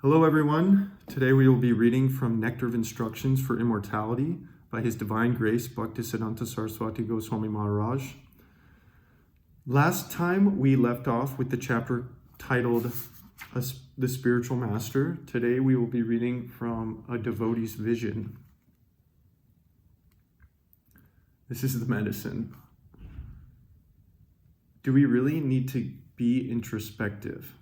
Hello everyone. Today we will be reading from Nectar of Instructions for Immortality by His Divine Grace Bhaktisiddhanta Sarasvati Goswami Maharaj. Last time we left off with the chapter titled The Spiritual Master. Today we will be reading from a devotee's vision. This is the medicine. Do we really need to be introspective?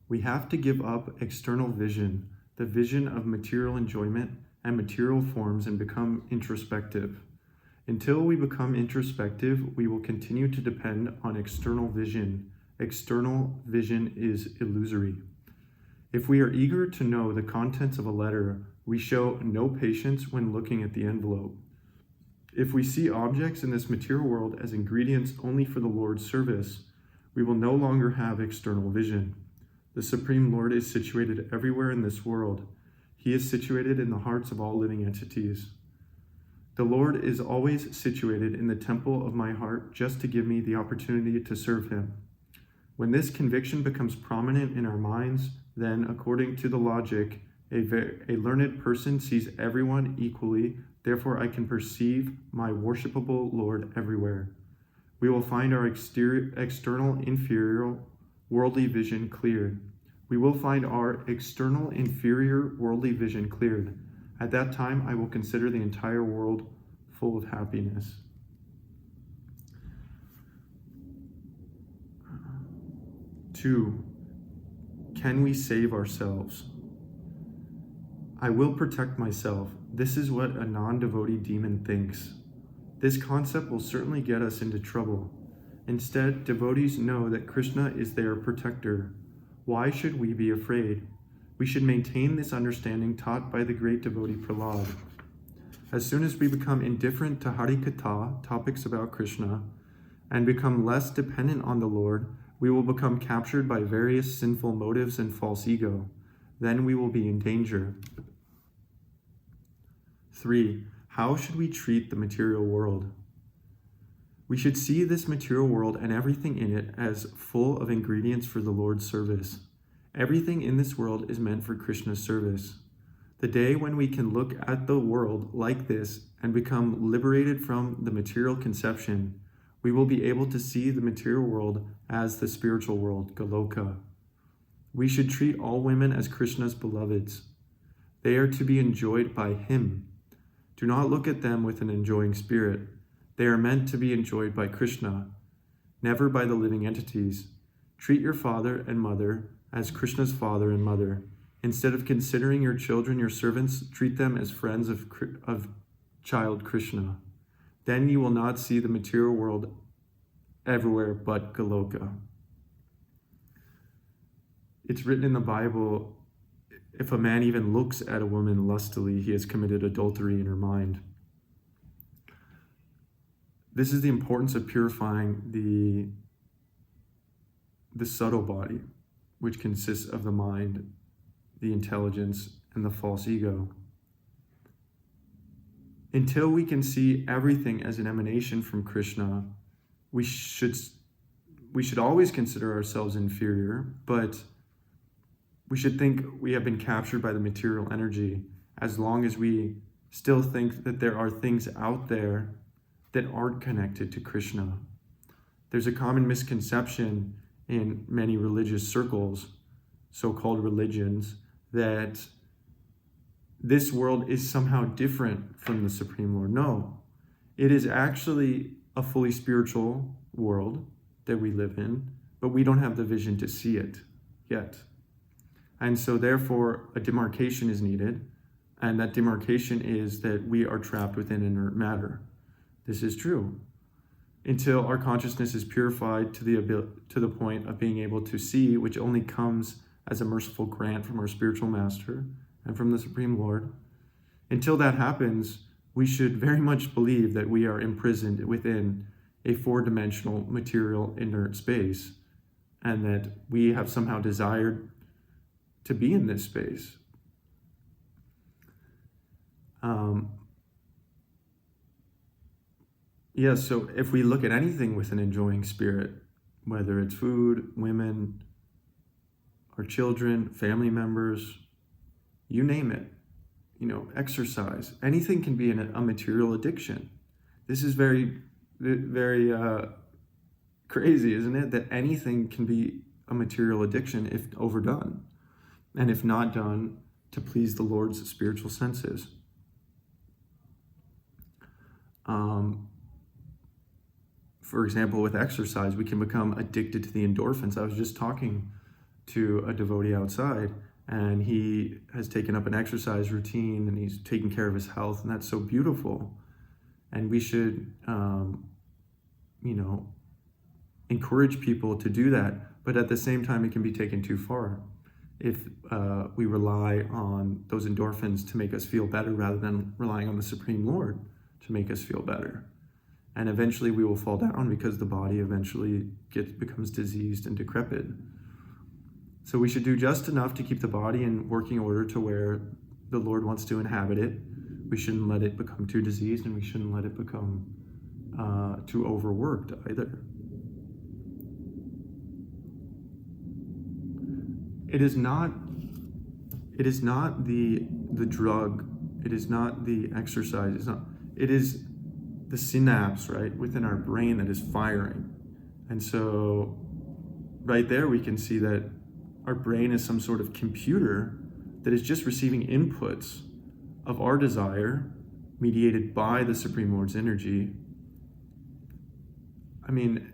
We have to give up external vision, the vision of material enjoyment and material forms, and become introspective. Until we become introspective, we will continue to depend on external vision. External vision is illusory. If we are eager to know the contents of a letter, we show no patience when looking at the envelope. If we see objects in this material world as ingredients only for the Lord's service, we will no longer have external vision. The Supreme Lord is situated everywhere in this world. He is situated in the hearts of all living entities. The Lord is always situated in the temple of my heart just to give me the opportunity to serve Him. When this conviction becomes prominent in our minds, then, according to the logic, a learned person sees everyone equally, therefore I can perceive my worshipable Lord everywhere. We will find our external inferior worldly vision cleared. We will find our external inferior worldly vision cleared. At that time, I will consider the entire world full of happiness. Two, can we save ourselves? I will protect myself. This is what a non-devotee demon thinks. This concept will certainly get us into trouble. Instead, devotees know that Krishna is their protector. Why should we be afraid? We should maintain this understanding taught by the great devotee Prahlad. As soon as we become indifferent to Harikatha, topics about Krishna, and become less dependent on the Lord, we will become captured by various sinful motives and false ego. Then we will be in danger. 3. How should we treat the material world? We should see this material world and everything in it as full of ingredients for the Lord's service. Everything in this world is meant for Krishna's service. The day when we can look at the world like this and become liberated from the material conception, we will be able to see the material world as the spiritual world, Goloka. We should treat all women as Krishna's beloveds. They are to be enjoyed by Him. Do not look at them with an enjoying spirit. They are meant to be enjoyed by Krishna, never by the living entities. Treat your father and mother as Krishna's father and mother. Instead of considering your children your servants, treat them as friends of child Krishna. Then you will not see the material world everywhere but Goloka. It's written in the Bible, if a man even looks at a woman lustily, he has committed adultery in her mind. This is the importance of purifying the subtle body, which consists of the mind, the intelligence, and the false ego. Until we can see everything as an emanation from Krishna, we should always consider ourselves inferior, but we should think we have been captured by the material energy as long as we still think that there are things out there that aren't connected to Krishna. There's a common misconception in many religious circles, so-called religions, that this world is somehow different from the Supreme Lord. No, it is actually a fully spiritual world that we live in, but we don't have the vision to see it yet. And so therefore, a demarcation is needed, and that demarcation is that we are trapped within inert matter. This is true. Until our consciousness is purified to the point of being able to see, which only comes as a merciful grant from our spiritual master and from the Supreme Lord. Until that happens, we should very much believe that we are imprisoned within a four-dimensional material inert space, and that we have somehow desired to be in this space. So if we look at anything with an enjoying spirit, whether it's food, women, our children, family members, you name it, exercise. Anything can be a material addiction. This is very, very crazy, isn't it? That anything can be a material addiction if overdone, and if not done to please the Lord's spiritual senses. For example, with exercise, we can become addicted to the endorphins. I was just talking to a devotee outside, and he has taken up an exercise routine, and he's taking care of his health, and that's so beautiful. And we should, encourage people to do that, but at the same time, it can be taken too far if we rely on those endorphins to make us feel better rather than relying on the Supreme Lord to make us feel better. And eventually we will fall down because the body eventually becomes diseased and decrepit. So we should do just enough to keep the body in working order to where the Lord wants to inhabit it. We shouldn't let it become too diseased, and we shouldn't let it become too overworked either. It is not the drug, it is not the exercise, it is the synapse, right, within our brain that is firing. And so right there we can see that our brain is some sort of computer that is just receiving inputs of our desire mediated by the Supreme Lord's energy. I mean,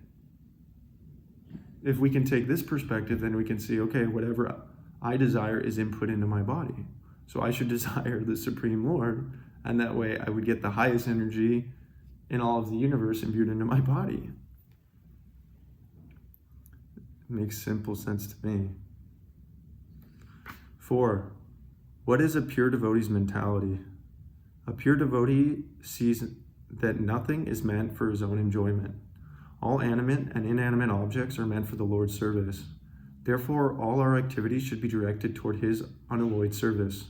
if we can take this perspective, then we can see, okay, whatever I desire is input into my body. So I should desire the Supreme Lord, and that way I would get the highest energy in all of the universe imbued into my body. It makes simple sense to me. 4, what is a pure devotee's mentality? A pure devotee sees that nothing is meant for his own enjoyment. All animate and inanimate objects are meant for the Lord's service. Therefore, all our activities should be directed toward his unalloyed service.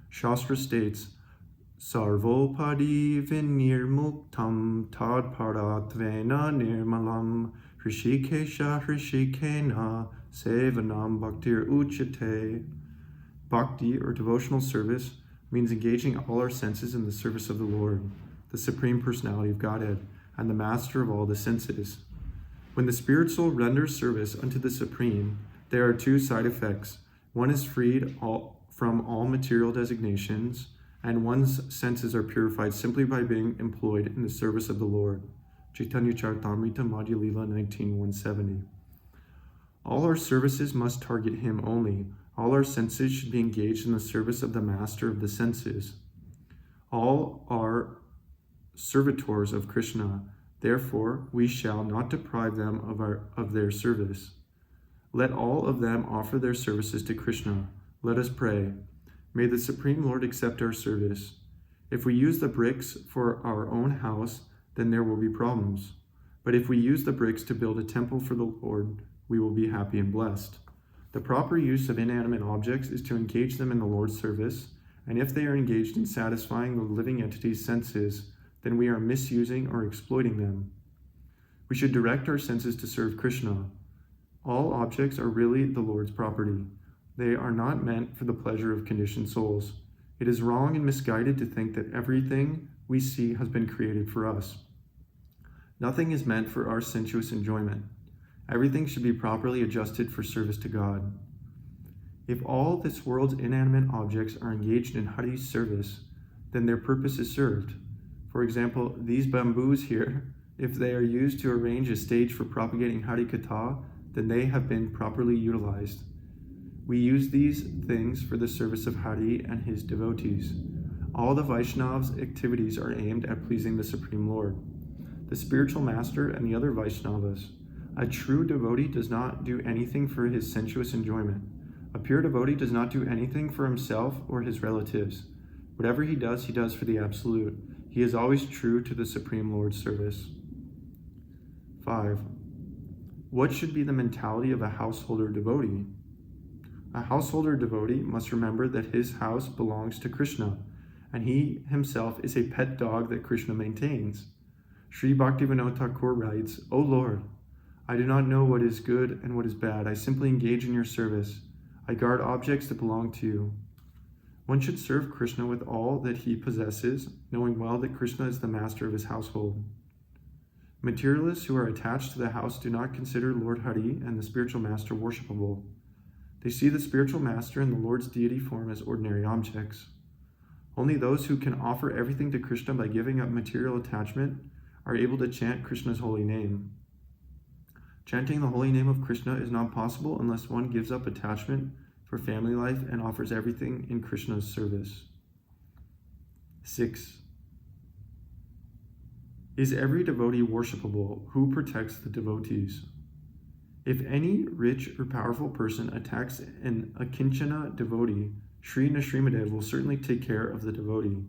Shastra states, Sarvopadi vinirmuktam tad paratvena nirmalam hrishikesha hrishikena sevanam bhaktir uchate. Bhakti, or devotional service, means engaging all our senses in the service of the Lord, the Supreme Personality of Godhead, and the Master of all the senses. When the spirit soul renders service unto the Supreme, there are 2 side effects. One is freed from all material designations, and one's senses are purified simply by being employed in the service of the Lord. Chaitanya Charitamrita Madhya Lila 19:170. All our services must target him only. All our senses should be engaged in the service of the Master of the senses. All are servitors of Krishna. Therefore, we shall not deprive them of their service. Let all of them offer their services to Krishna. Let us pray. May the Supreme Lord accept our service. If we use the bricks for our own house, then there will be problems. But if we use the bricks to build a temple for the Lord, we will be happy and blessed. The proper use of inanimate objects is to engage them in the Lord's service, and if they are engaged in satisfying the living entity's senses, then we are misusing or exploiting them. We should direct our senses to serve Krishna. All objects are really the Lord's property. They are not meant for the pleasure of conditioned souls. It is wrong and misguided to think that everything we see has been created for us. Nothing is meant for our sensuous enjoyment. Everything should be properly adjusted for service to God. If all this world's inanimate objects are engaged in Hari's service, then their purpose is served. For example, these bamboos here, if they are used to arrange a stage for propagating Hari Katha, then they have been properly utilized. We use these things for the service of Hari and his devotees. All the Vaishnavas' activities are aimed at pleasing the Supreme Lord, the spiritual master, and the other Vaishnavas. A true devotee does not do anything for his sensuous enjoyment. A pure devotee does not do anything for himself or his relatives. Whatever he does for the Absolute. He is always true to the Supreme Lord's service. 5. What should be the mentality of a householder devotee? A householder devotee must remember that his house belongs to Krishna, and he himself is a pet dog that Krishna maintains. Sri Bhaktivinoda Thakur writes, O Lord, I do not know what is good and what is bad. I simply engage in your service. I guard objects that belong to you. One should serve Krishna with all that he possesses, knowing well that Krishna is the master of his household. Materialists who are attached to the house do not consider Lord Hari and the spiritual master worshipable. They see the spiritual master and the Lord's deity form as ordinary objects. Only those who can offer everything to Krishna by giving up material attachment are able to chant Krishna's holy name. Chanting the holy name of Krishna is not possible unless one gives up attachment for family life and offers everything in Krishna's service. 6. Is every devotee worshipable? Who protects the devotees? If any rich or powerful person attacks an akinchana devotee, Sri Nrsimhadev will certainly take care of the devotee.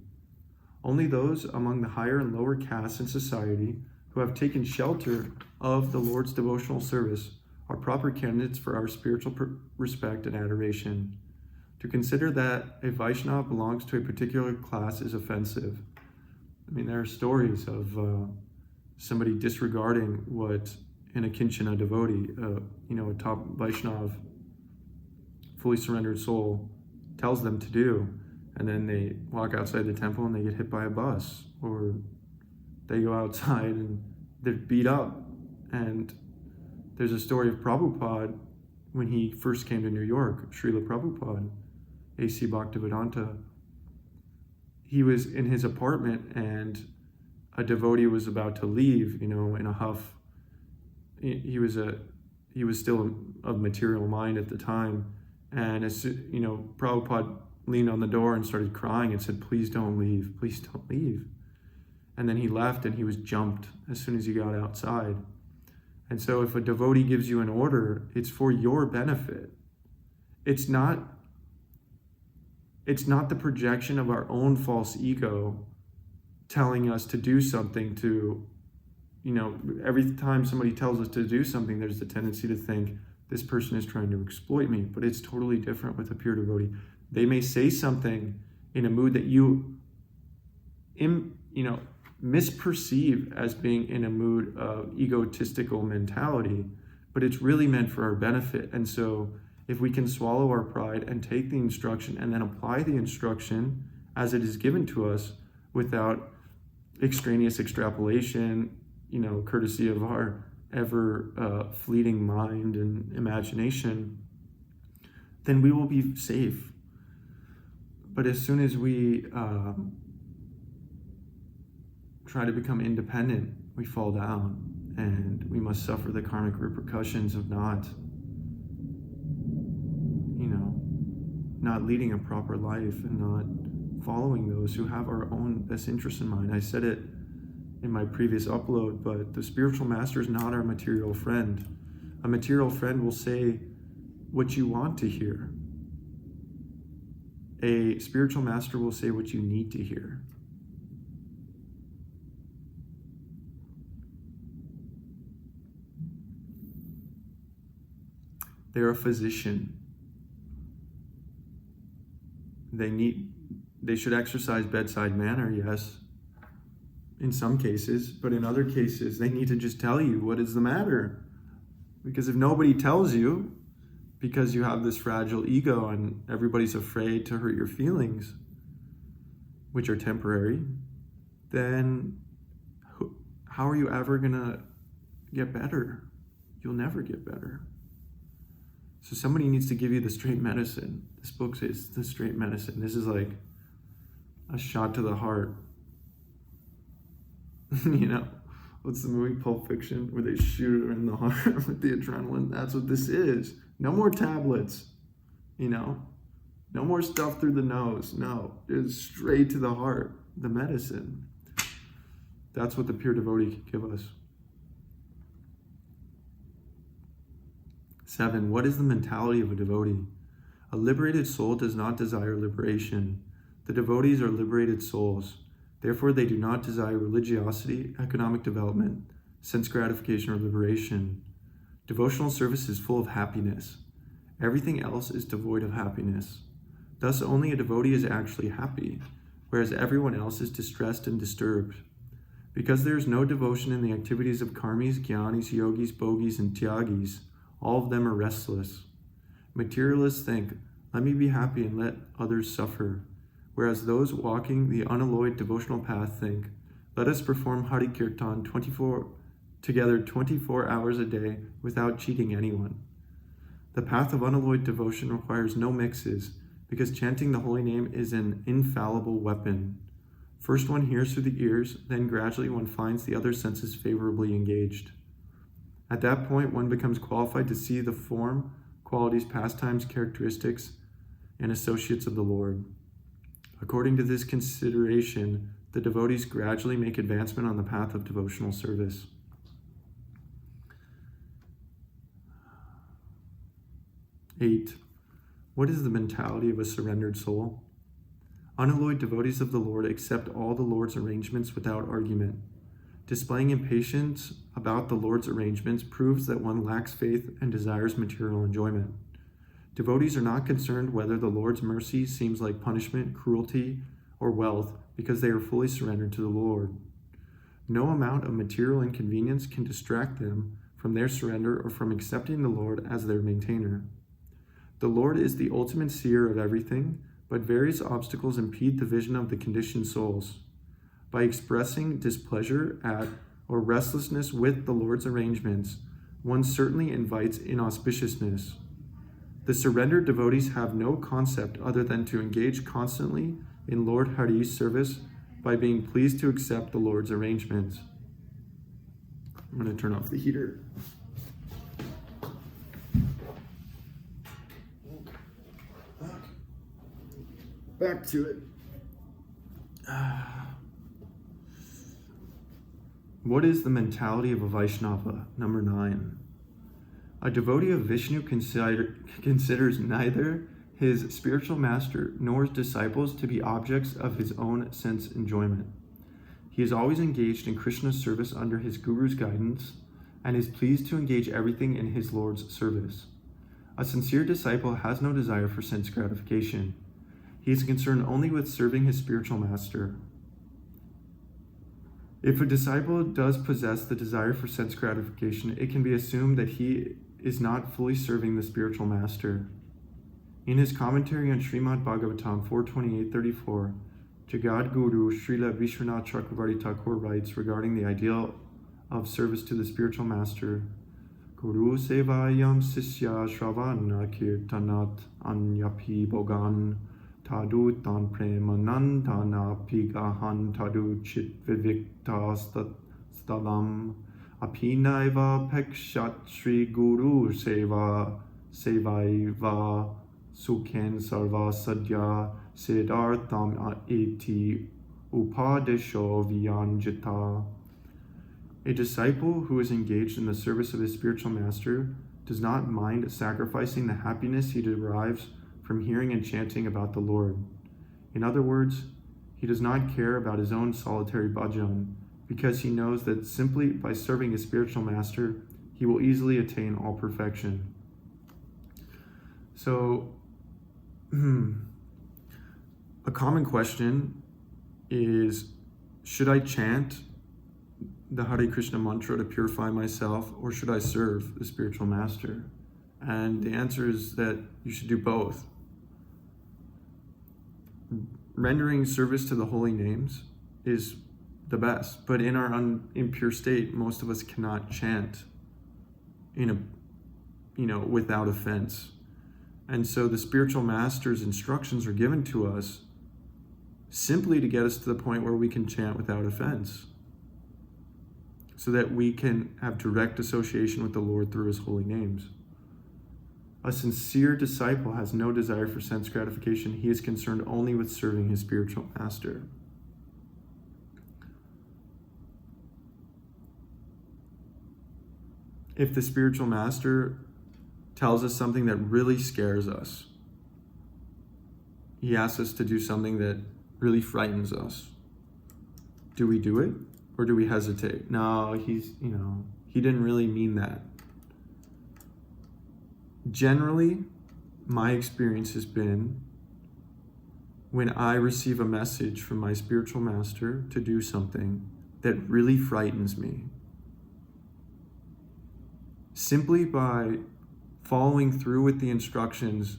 Only those among the higher and lower castes in society who have taken shelter of the Lord's devotional service are proper candidates for our spiritual respect and adoration. To consider that a Vaishnava belongs to a particular class is offensive. I mean, there are stories of somebody disregarding what an akinchana devotee, a top Vaishnava, fully surrendered soul, tells them to do, and then they walk outside the temple and they get hit by a bus, or they go outside and they're beat up. And there's a story of Prabhupada when he first came to New York, Srila Prabhupada, A.C. Bhaktisiddhanta. He was in his apartment and a devotee was about to leave, in a huff. He was still of material mind at the time. And Prabhupada leaned on the door and started crying and said, "Please don't leave, please don't leave." And then he left and he was jumped as soon as he got outside. And so if a devotee gives you an order, it's for your benefit. It's not the projection of our own false ego telling us to do something to, every time somebody tells us to do something, there's the tendency to think this person is trying to exploit me. But it's totally different with a pure devotee. They may say something in a mood that you misperceive as being in a mood of egotistical mentality, but it's really meant for our benefit. And so if we can swallow our pride and take the instruction and then apply the instruction as it is given to us without extraneous extrapolation, courtesy of our ever fleeting mind and imagination, then we will be safe. But as soon as we try to become independent, we fall down, and we must suffer the karmic repercussions of not leading a proper life and not following those who have our own best interest in mind. I said it in my previous upload, but the spiritual master is not our material friend. A material friend will say what you want to hear. A spiritual master will say what you need to hear. They're a physician. They should exercise bedside manner, yes, in some cases, but in other cases, they need to just tell you what is the matter. Because if nobody tells you, because you have this fragile ego and everybody's afraid to hurt your feelings, which are temporary, then how are you ever gonna get better? You'll never get better. So somebody needs to give you the straight medicine. This book says the straight medicine. This is like a shot to the heart. What's the movie Pulp Fiction where they shoot her in the heart with the adrenaline? That's what this is. No more tablets, no more stuff through the nose. No, it's straight to the heart, the medicine. That's what the pure devotee can give us. 7. What is the mentality of a devotee? A liberated soul does not desire liberation. The devotees are liberated souls. Therefore, they do not desire religiosity, economic development, sense gratification, or liberation. Devotional service is full of happiness. Everything else is devoid of happiness. Thus, only a devotee is actually happy, whereas everyone else is distressed and disturbed. Because there is no devotion in the activities of karmis, jnanis, yogis, bhogis, and tyagis, all of them are restless. Materialists think, let me be happy and let others suffer, whereas those walking the unalloyed devotional path think, let us perform Hari Kirtan 24 hours a day without cheating anyone. The path of unalloyed devotion requires no mixes, because chanting the holy name is an infallible weapon. First one hears through the ears, then gradually one finds the other senses favorably engaged. At that point, one becomes qualified to see the form, qualities, pastimes, characteristics, and associates of the Lord. According to this consideration, the devotees gradually make advancement on the path of devotional service. Eight, what is the mentality of a surrendered soul? Unalloyed devotees of the Lord accept all the Lord's arrangements without argument. Displaying impatience about the Lord's arrangements proves that one lacks faith and desires material enjoyment. Devotees are not concerned whether the Lord's mercy seems like punishment, cruelty, or wealth, because they are fully surrendered to the Lord. No amount of material inconvenience can distract them from their surrender or from accepting the Lord as their maintainer. The Lord is the ultimate seer of everything, but various obstacles impede the vision of the conditioned souls. By expressing displeasure at or restlessness with the Lord's arrangements, one certainly invites inauspiciousness. The surrendered devotees have no concept other than to engage constantly in Lord Hari's service by being pleased to accept the Lord's arrangements. I'm going to turn off the heater. Back to it. What is the mentality of a Vaishnava? Number 9. A devotee of Vishnu considers neither his spiritual master nor his disciples to be objects of his own sense enjoyment. He is always engaged in Krishna's service under his guru's guidance and is pleased to engage everything in his Lord's service. A sincere disciple has no desire for sense gratification. He is concerned only with serving his spiritual master. If a disciple does possess the desire for sense gratification, it can be assumed that he is not fully serving the spiritual master. In his commentary on Srimad Bhagavatam 4.28.34, Jagat Guru Srila Vishwanath Chakravarti Thakur writes regarding the ideal of service to the spiritual master, Guru Sevayam Sisya Shravana Kirtanat Anyapi Bogan Tadu Tan Premanandana Pigahan Tadu Chit Vivikta Stalam Apinaiva Pekshat Shri Guru Seva Sevaiva Sukhen Sarva Sadya Siddhartham Eti Upadesho Vyanjita. A disciple who is engaged in the service of his spiritual master does not mind sacrificing the happiness he derives from hearing and chanting about the Lord. In other words, he does not care about his own solitary bhajan, because he knows that simply by serving his spiritual master, he will easily attain all perfection. So, a common question is, should I chant the Hare Krishna mantra to purify myself, or should I serve the spiritual master? And the answer is that you should do both. Rendering service to the holy names is the best, but in our impure state, most of us cannot chant without offense. And so the spiritual master's instructions are given to us simply to get us to the point where we can chant without offense, so that we can have direct association with the Lord through his holy names. A sincere disciple has no desire for sense gratification. He is concerned only with serving his spiritual master. If the spiritual master tells us something that really scares us, he asks us to do something that really frightens us, do we do it? Or do we hesitate? No, he didn't really mean that. Generally, my experience has been when I receive a message from my spiritual master to do something that really frightens me, simply by following through with the instructions,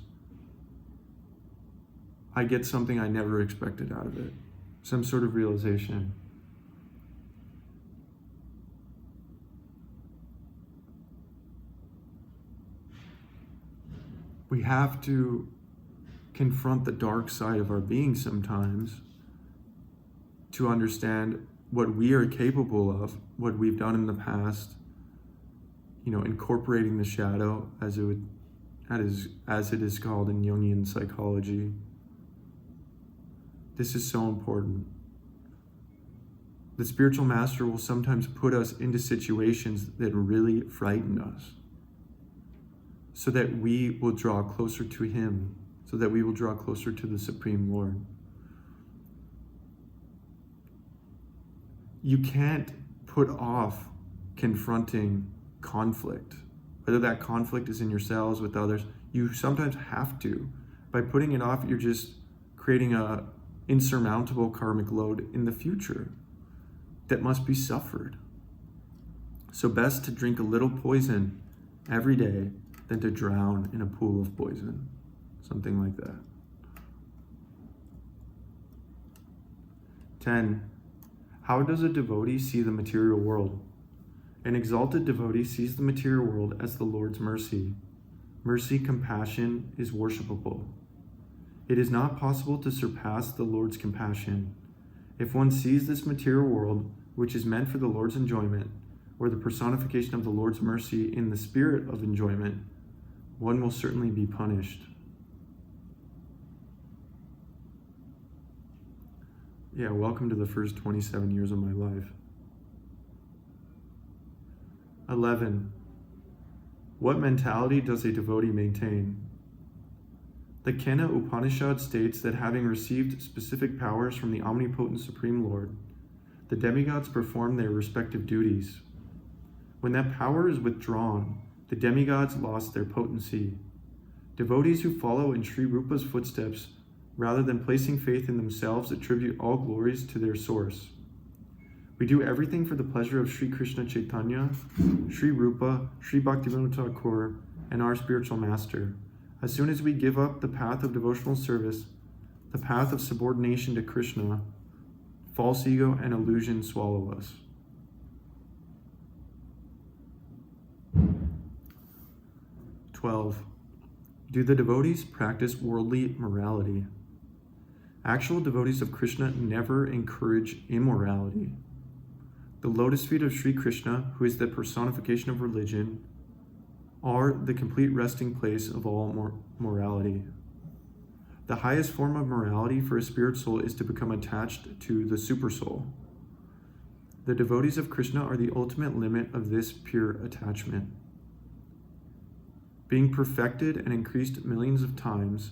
I get something I never expected out of it, some sort of realization. We have to confront the dark side of our being sometimes to understand what we are capable of, what we've done in the past, incorporating the shadow as it is called in Jungian psychology. This is so important. The spiritual master will sometimes put us into situations that really frighten us, so that we will draw closer to him, so that we will draw closer to the Supreme Lord. You can't put off confronting conflict, whether that conflict is in yourselves, with others. You sometimes have to. By putting it off, you're just creating a insurmountable karmic load in the future that must be suffered. So best to drink a little poison every day than to drown in a pool of poison. Something like that. 10. How does a devotee see the material world? An exalted devotee sees the material world as the Lord's mercy. Mercy, compassion is worshipable. It is not possible to surpass the Lord's compassion. If one sees this material world, which is meant for the Lord's enjoyment, or the personification of the Lord's mercy in the spirit of enjoyment, one will certainly be punished. Yeah, welcome to the first 27 years of my life. 11. What mentality does a devotee maintain? The Kena Upanishad states that having received specific powers from the omnipotent Supreme Lord, the demigods perform their respective duties. When that power is withdrawn, the demigods lost their potency. Devotees who follow in Sri Rupa's footsteps, rather than placing faith in themselves, attribute all glories to their source. We do everything for the pleasure of Sri Krishna Chaitanya, Sri Rupa, Sri Bhaktisiddhanta Thakura, and our spiritual master. As soon as we give up the path of devotional service, the path of subordination to Krishna, false ego and illusion swallow us. 12. Do the devotees practice worldly morality? Actual devotees of Krishna never encourage immorality. The lotus feet of Sri Krishna, who is the personification of religion, are the complete resting place of all morality. The highest form of morality for a spirit soul is to become attached to the supersoul. The devotees of Krishna are the ultimate limit of this pure attachment. Being perfected and increased millions of times,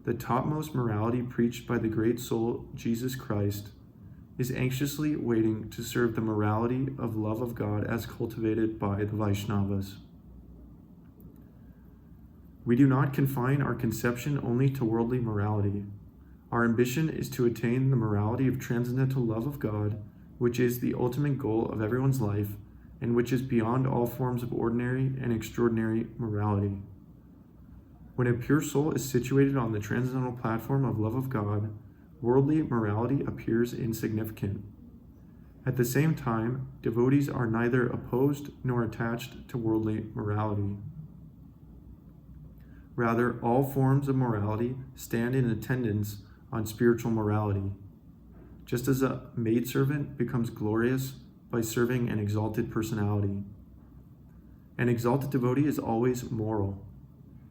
the topmost morality preached by the great soul Jesus Christ is anxiously waiting to serve the morality of love of God as cultivated by the Vaishnavas. We do not confine our conception only to worldly morality. Our ambition is to attain the morality of transcendental love of God, which is the ultimate goal of everyone's life and which is beyond all forms of ordinary and extraordinary morality. When a pure soul is situated on the transcendental platform of love of God, worldly morality appears insignificant. At the same time, devotees are neither opposed nor attached to worldly morality. Rather, all forms of morality stand in attendance on spiritual morality. Just as a maidservant becomes glorious by serving an exalted personality. An exalted devotee is always moral.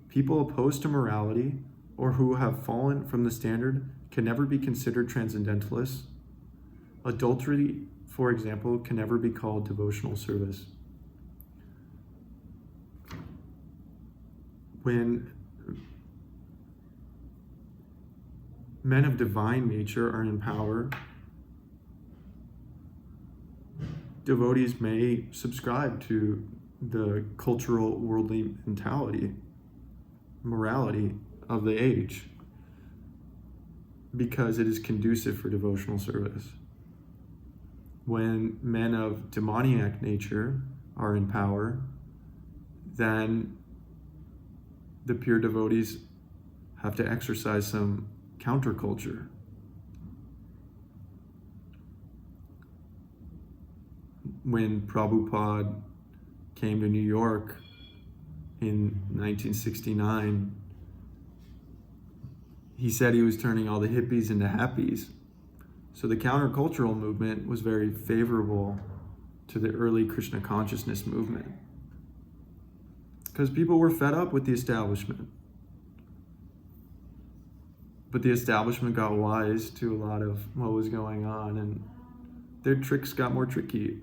People opposed to morality or who have fallen from the standard can never be considered transcendentalists. Adultery, for example, can never be called devotional service. When men of divine nature are in power, devotees may subscribe to the cultural worldly morality of the age because it is conducive for devotional service. When men of demoniac nature are in power, then the pure devotees have to exercise some counterculture. When Prabhupada came to New York in 1969, he said he was turning all the hippies into happies. So the countercultural movement was very favorable to the early Krishna consciousness movement, because people were fed up with the establishment. But the establishment got wise to a lot of what was going on, and their tricks got more tricky.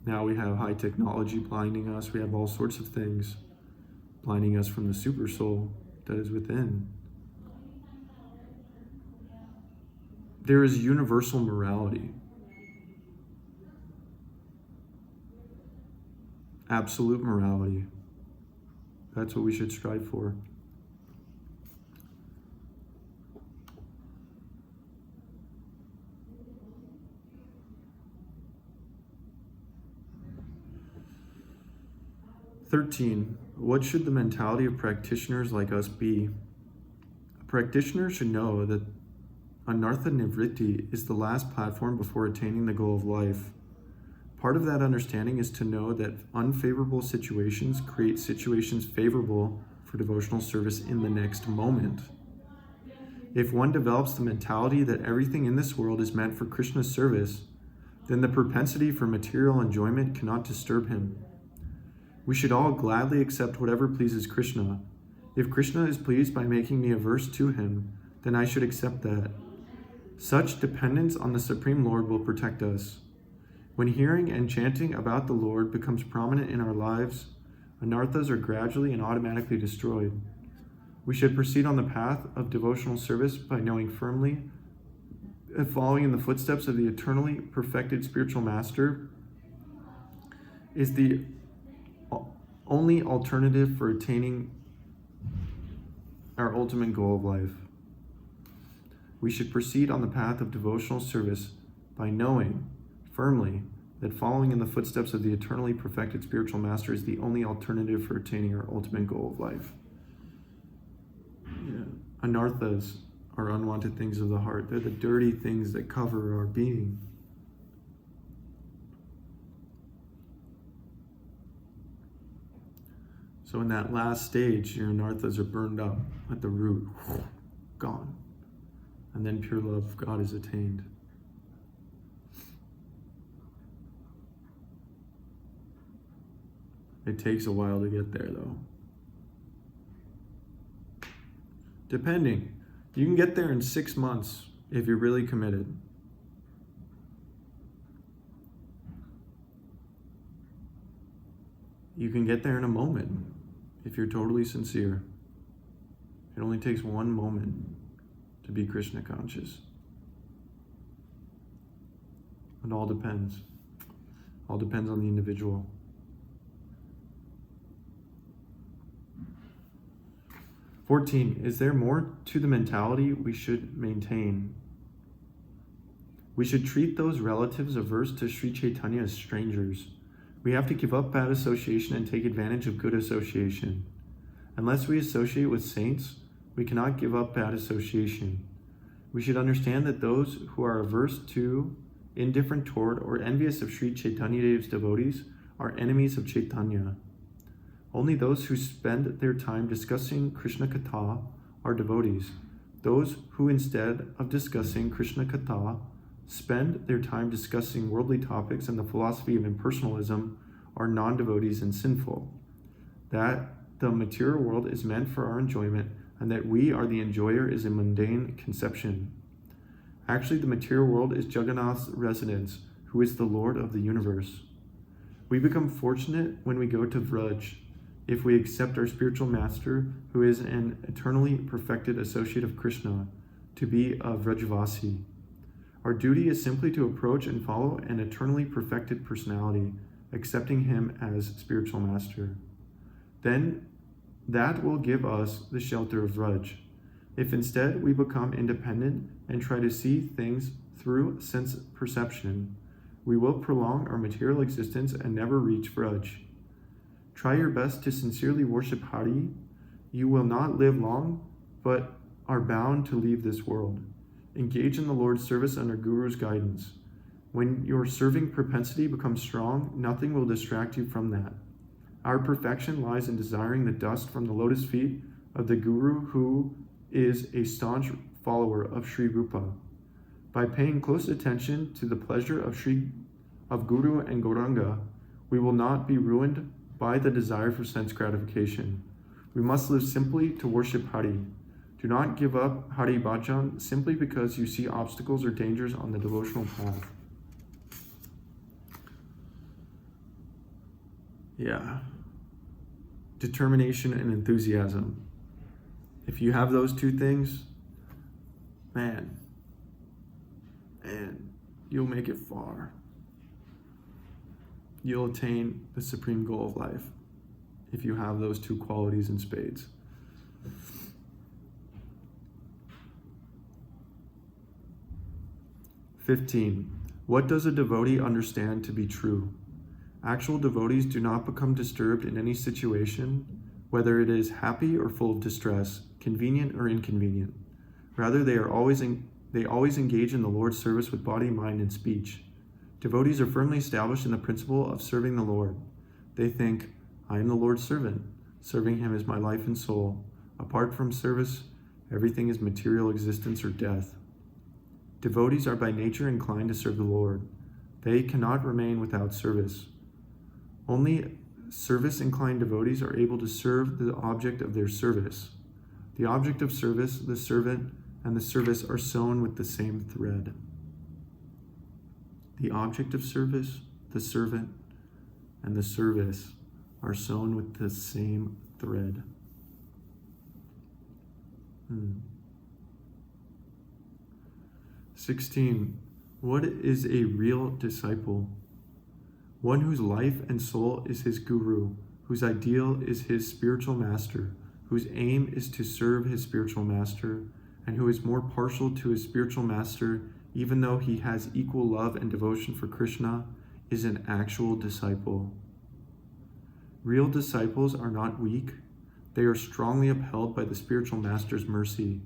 Now we have high technology blinding us. We have all sorts of things blinding us from the super soul that is within. There is universal morality. Absolute morality. That's what we should strive for. What should the mentality of practitioners like us be? A practitioner should know that anartha nivritti is the last platform before attaining the goal of life. Part of that understanding is to know that unfavorable situations create situations favorable for devotional service in the next moment. If one develops the mentality that everything in this world is meant for Krishna's service, then the propensity for material enjoyment cannot disturb him. We should all gladly accept whatever pleases Krishna. If Krishna is pleased by making me averse to him, then I should accept that. Such dependence on the Supreme Lord will protect us. When hearing and chanting about the Lord becomes prominent in our lives, anarthas are gradually and automatically destroyed. We should proceed on the path of devotional service by knowing firmly that following in the footsteps of the eternally perfected spiritual master is the only alternative for attaining our ultimate goal of life. We should proceed on the path of devotional service by knowing firmly that following in the footsteps of the eternally perfected spiritual master is the only alternative for attaining our ultimate goal of life. Anarthas are unwanted things of the heart. They're the dirty things that cover our being. So in that last stage, your anarthas are burned up at the root, gone. And then pure love of God is attained. It takes a while to get there, though. Depending. You can get there in 6 months if you're really committed. You can get there in a moment if you're totally sincere. It only takes one moment to be Krishna conscious. It all depends. All depends on the individual. 14, is there more to the mentality we should maintain? We should treat those relatives averse to Sri Chaitanya as strangers. We have to give up bad association and take advantage of good association. Unless we associate with saints, we cannot give up bad association. We should understand that those who are averse to, indifferent toward, or envious of Sri Chaitanya Dev's devotees are enemies of Chaitanya. Only those who spend their time discussing Krishna Katha are devotees. Those who, instead of discussing Krishna Katha, spend their time discussing worldly topics and the philosophy of impersonalism are non-devotees and sinful. That the material world is meant for our enjoyment and that we are the enjoyer is a mundane conception. Actually, the material world is Jagannath's residence, who is the Lord of the universe. We become fortunate when we go to Vraj, if we accept our spiritual master, who is an eternally perfected associate of Krishna, to be a Vrajvasi. Our duty is simply to approach and follow an eternally perfected personality, accepting him as spiritual master. Then that will give us the shelter of Vraj. If instead we become independent and try to see things through sense perception, we will prolong our material existence and never reach Vraj. Try your best to sincerely worship Hari. You will not live long, but are bound to leave this world. Engage in the Lord's service under Guru's guidance. When your serving propensity becomes strong, nothing will distract you from that. Our perfection lies in desiring the dust from the lotus feet of the Guru, who is a staunch follower of Sri Rupa. By paying close attention to the pleasure of Guru and Gauranga, we will not be ruined by the desire for sense gratification. We must live simply to worship Hari. Do not give up Hari Bhajan simply because you see obstacles or dangers on the devotional path. Yeah. Determination and enthusiasm. If you have those two things, man, and you'll make it far. You'll attain the supreme goal of life if you have those two qualities in spades. "15. What does a devotee understand to be true? Actual devotees do not become disturbed in any situation, whether it is happy or full of distress, convenient or inconvenient. Rather, they always engage in the Lord's service with body, mind, and speech. Devotees are firmly established in the principle of serving the Lord. They think, I am the Lord's servant. Serving him is my life and soul. Apart from service, everything is material existence or death. Devotees are by nature inclined to serve the Lord. They cannot remain without service. Only service-inclined devotees are able to serve the object of their service. The object of service, the servant, and the service are sewn with the same thread. The object of service, the servant, and the service are sewn with the same thread. 16. What is a real disciple? One whose life and soul is his guru, whose ideal is his spiritual master, whose aim is to serve his spiritual master, and who is more partial to his spiritual master even though he has equal love and devotion for Krishna, is an actual disciple. Real disciples are not weak. They are strongly upheld by the spiritual master's mercy.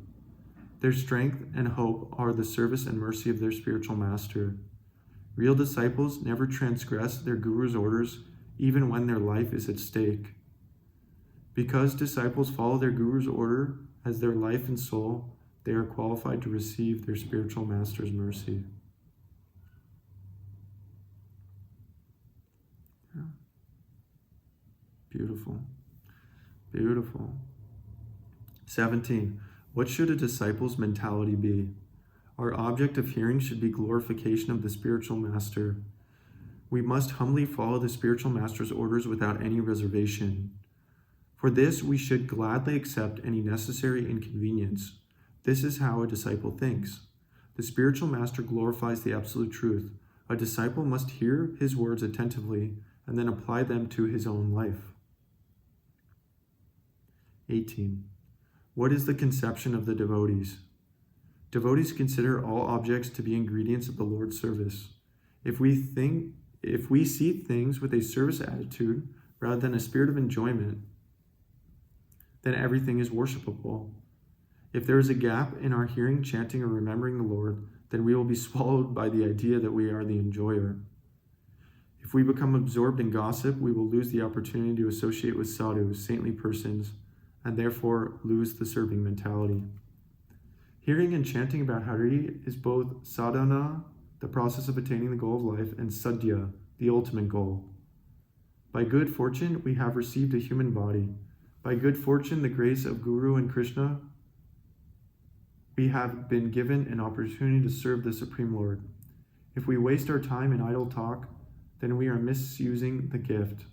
Their strength and hope are the service and mercy of their spiritual master. Real disciples never transgress their guru's orders, even when their life is at stake. Because disciples follow their guru's order as their life and soul, they are qualified to receive their spiritual master's mercy. Yeah. Beautiful. Beautiful. 17. What should a disciple's mentality be? Our object of hearing should be glorification of the spiritual master. We must humbly follow the spiritual master's orders without any reservation. For this, we should gladly accept any necessary inconvenience. This is how a disciple thinks. The spiritual master glorifies the absolute truth. A disciple must hear his words attentively and then apply them to his own life. 18. What is the conception of the devotees? Devotees consider all objects to be ingredients of the Lord's service. If we see things with a service attitude rather than a spirit of enjoyment, then everything is worshipable. If there is a gap in our hearing, chanting, or remembering the Lord, then we will be swallowed by the idea that we are the enjoyer. If we become absorbed in gossip, we will lose the opportunity to associate with sadhus, saintly persons, and therefore lose the serving mentality. Hearing and chanting about Hari is both sadhana, the process of attaining the goal of life, and sadhya, the ultimate goal. By good fortune, we have received a human body. By good fortune, the grace of Guru and Krishna, we have been given an opportunity to serve the Supreme Lord. If we waste our time in idle talk, then we are misusing the gift.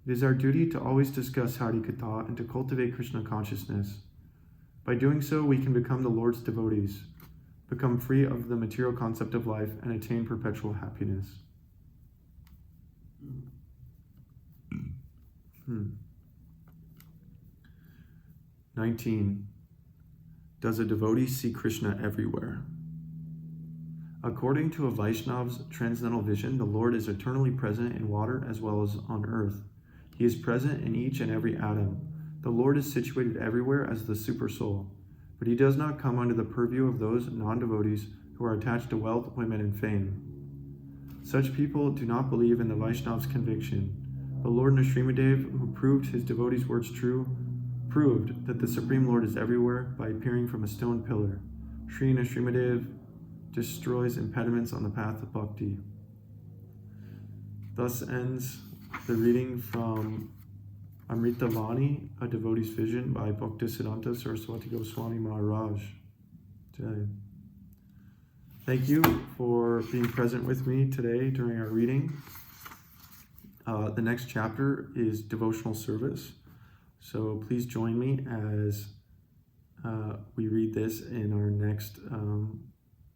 It is our duty to always discuss Hari Katha and to cultivate Krishna consciousness. By doing so, we can become the Lord's devotees, become free of the material concept of life, and attain perpetual happiness. 19. Does a devotee see Krishna everywhere? According to a Vaishnava's transcendental vision, the Lord is eternally present in water as well as on earth. He is present in each and every atom. The Lord is situated everywhere as the Supersoul, but he does not come under the purview of those non-devotees who are attached to wealth, women, and fame. Such people do not believe in the Vaishnav's conviction. But Lord Nrsimhadev, who proved his devotees' words true, proved that the Supreme Lord is everywhere by appearing from a stone pillar. Sri Nrsimhadev destroys impediments on the path of bhakti. Thus ends the reading from Amritavani, A Devotee's Vision by Bhaktisiddhanta Sarasvati Goswami Maharaj today. Thank you for being present with me today during our reading. The next chapter is devotional service. So please join me as we read this in our next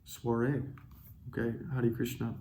soiree. Okay, Hare Krishna.